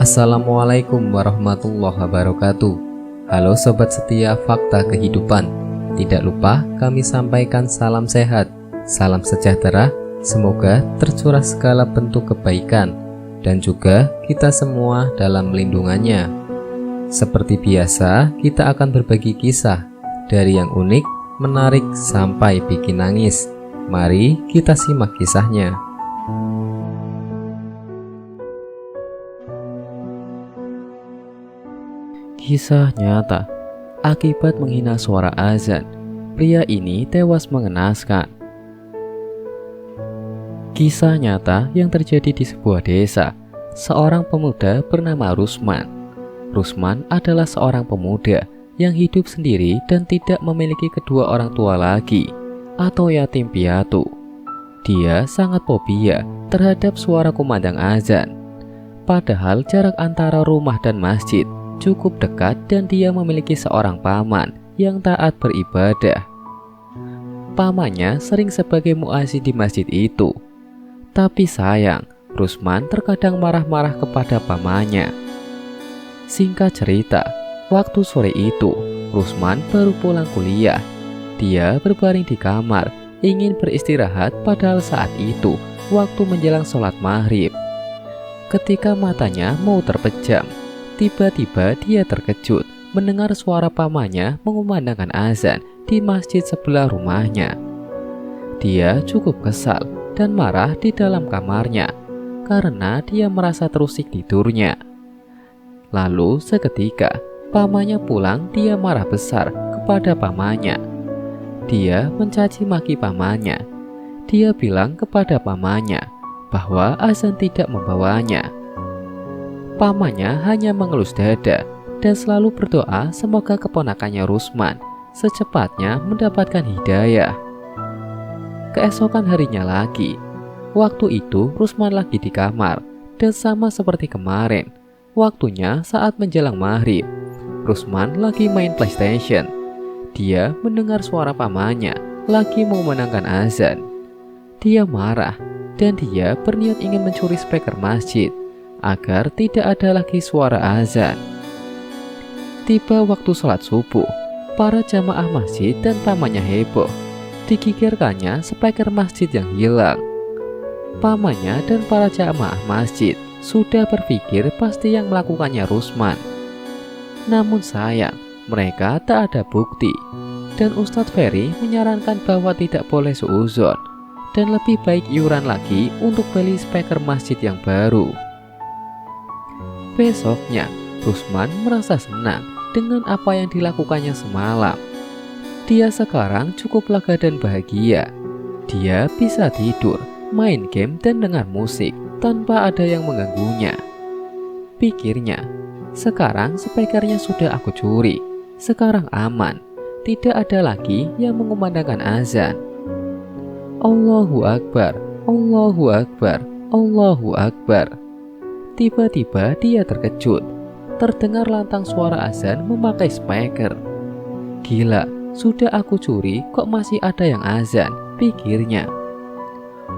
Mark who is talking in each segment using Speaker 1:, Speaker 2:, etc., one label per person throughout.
Speaker 1: Assalamualaikum warahmatullahi wabarakatuh. Halo sobat setia fakta kehidupan. Tidak lupa kami sampaikan salam sehat, salam sejahtera. Semoga tercurah segala bentuk kebaikan dan juga kita semua dalam lindungannya. Seperti biasa, kita akan berbagi kisah dari yang unik, menarik sampai bikin nangis. Mari kita simak kisahnya. Kisah nyata, akibat menghina suara azan, pria ini tewas mengenaskan. Kisah nyata yang terjadi di sebuah desa. Seorang pemuda bernama Rusman. Rusman adalah seorang pemuda yang hidup sendiri dan tidak memiliki kedua orang tua lagi, atau yatim piatu. Dia sangat fobia terhadap suara kumandang azan. Padahal jarak antara rumah dan masjid cukup dekat dan dia memiliki seorang paman yang taat beribadah. Pamannya sering sebagai muazin di masjid itu. Tapi sayang, Rusman terkadang marah-marah kepada pamannya. Singkat cerita, waktu sore itu, Rusman baru pulang kuliah. Dia berbaring di kamar, ingin beristirahat padahal saat itu waktu menjelang sholat maghrib. Ketika matanya mau terpejam, tiba-tiba dia terkejut mendengar suara pamannya mengumandangkan azan di masjid sebelah rumahnya. Dia cukup kesal dan marah di dalam kamarnya karena dia merasa terusik tidurnya. Lalu seketika pamannya pulang, dia marah besar kepada pamannya. Dia mencaci maki pamannya. Dia bilang kepada pamannya bahwa azan tidak membawanya. Pamannya hanya mengelus dada dan selalu berdoa semoga keponakannya Rusman secepatnya mendapatkan hidayah. Keesokan harinya lagi, waktu itu Rusman lagi di kamar dan sama seperti kemarin, waktunya saat menjelang maghrib. Rusman lagi main PlayStation. Dia mendengar suara pamannya lagi mengumandangkan azan. Dia marah dan dia berniat ingin mencuri speaker masjid agar tidak ada lagi suara azan. Tiba waktu sholat subuh, para jamaah masjid dan pamannya heboh. Dikikirkannya speaker masjid yang hilang. Pamannya dan para jamaah masjid sudah berpikir pasti yang melakukannya Rusman. Namun sayang, mereka tak ada bukti. Dan Ustadz Ferry menyarankan bahwa tidak boleh suuzon dan lebih baik iuran lagi untuk beli speaker masjid yang baru. Besoknya, Rusman merasa senang dengan apa yang dilakukannya semalam. Dia sekarang cukup lega dan bahagia. Dia bisa tidur, main game dan dengar musik tanpa ada yang mengganggunya. Pikirnya, sekarang speakernya sudah aku curi. Sekarang aman, tidak ada lagi yang mengumandangkan azan. Allahu Akbar, Allahu Akbar, Allahu Akbar. Tiba-tiba dia terkejut. Terdengar lantang suara azan memakai speaker. Gila, sudah aku curi kok masih ada yang azan, pikirnya.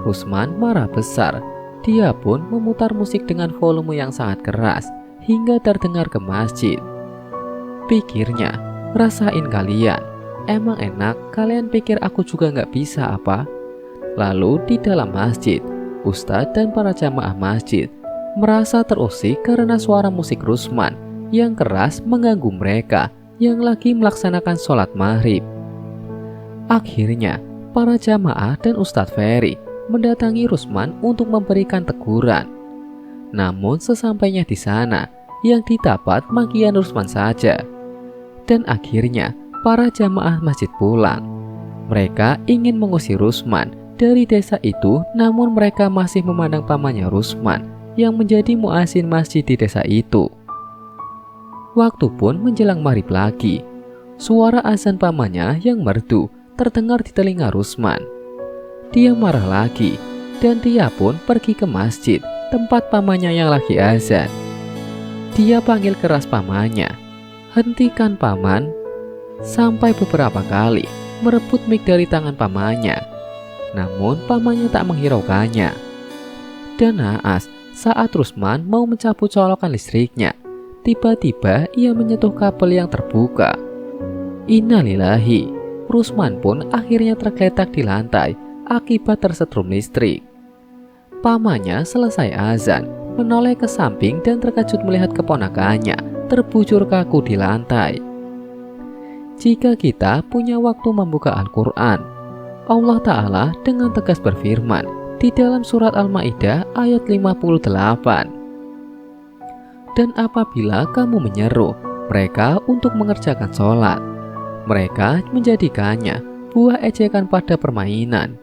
Speaker 1: Rusman marah besar. Dia pun memutar musik dengan volume yang sangat keras hingga terdengar ke masjid. Pikirnya, rasain kalian. Emang enak, kalian pikir aku juga nggak bisa apa? Lalu di dalam masjid, Ustadz dan para jamaah masjid merasa terusik karena suara musik Rusman yang keras mengganggu mereka yang lagi melaksanakan sholat maghrib. Akhirnya, para jamaah dan Ustadz Ferry mendatangi Rusman untuk memberikan teguran. Namun sesampainya di sana, yang didapat makian Rusman saja. Dan akhirnya, para jamaah masjid pulang. Mereka ingin mengusir Rusman dari desa itu, namun mereka masih memandang pamannya Rusman yang menjadi muazin masjid di desa itu. Waktu pun menjelang maghrib lagi. Suara azan pamannya yang merdu terdengar di telinga Rusman. Dia marah lagi dan dia pun pergi ke masjid tempat pamannya yang lagi azan. Dia panggil keras pamannya, "Hentikan paman!" Sampai beberapa kali merebut mic dari tangan pamannya. Namun pamannya tak menghiraukannya. Dan naas, Saat Rusman mau mencabut colokan listriknya, tiba-tiba ia menyentuh kabel yang terbuka. Innalillahi, Rusman pun akhirnya tergeletak di lantai akibat tersetrum listrik. Pamannya selesai azan, menoleh ke samping dan terkejut melihat keponakannya terbujur kaku di lantai. Jika kita punya waktu membuka Al-Quran, Allah Ta'ala dengan tegas berfirman di dalam surat Al-Ma'idah ayat 58. Dan apabila kamu menyeru mereka untuk mengerjakan sholat, mereka menjadikannya buah ejekan pada permainan.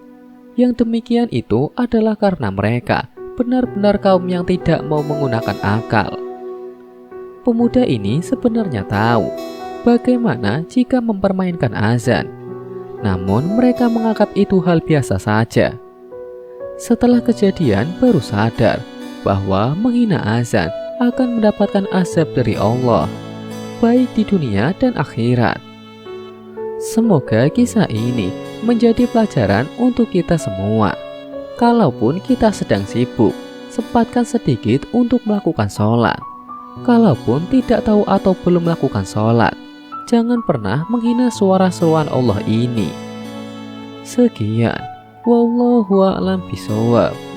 Speaker 1: Yang demikian itu adalah karena mereka benar-benar kaum yang tidak mau menggunakan akal. Pemuda ini sebenarnya tahu bagaimana jika mempermainkan azan, namun mereka menganggap itu hal biasa saja. Setelah kejadian baru sadar bahwa menghina azan akan mendapatkan azab dari Allah, baik di dunia dan akhirat. Semoga kisah ini menjadi pelajaran untuk kita semua. Kalaupun kita sedang sibuk, sempatkan sedikit untuk melakukan sholat. Kalaupun tidak tahu atau belum melakukan sholat, jangan pernah menghina suara seruan Allah ini. Sekian, wallahu a'lam bishawab.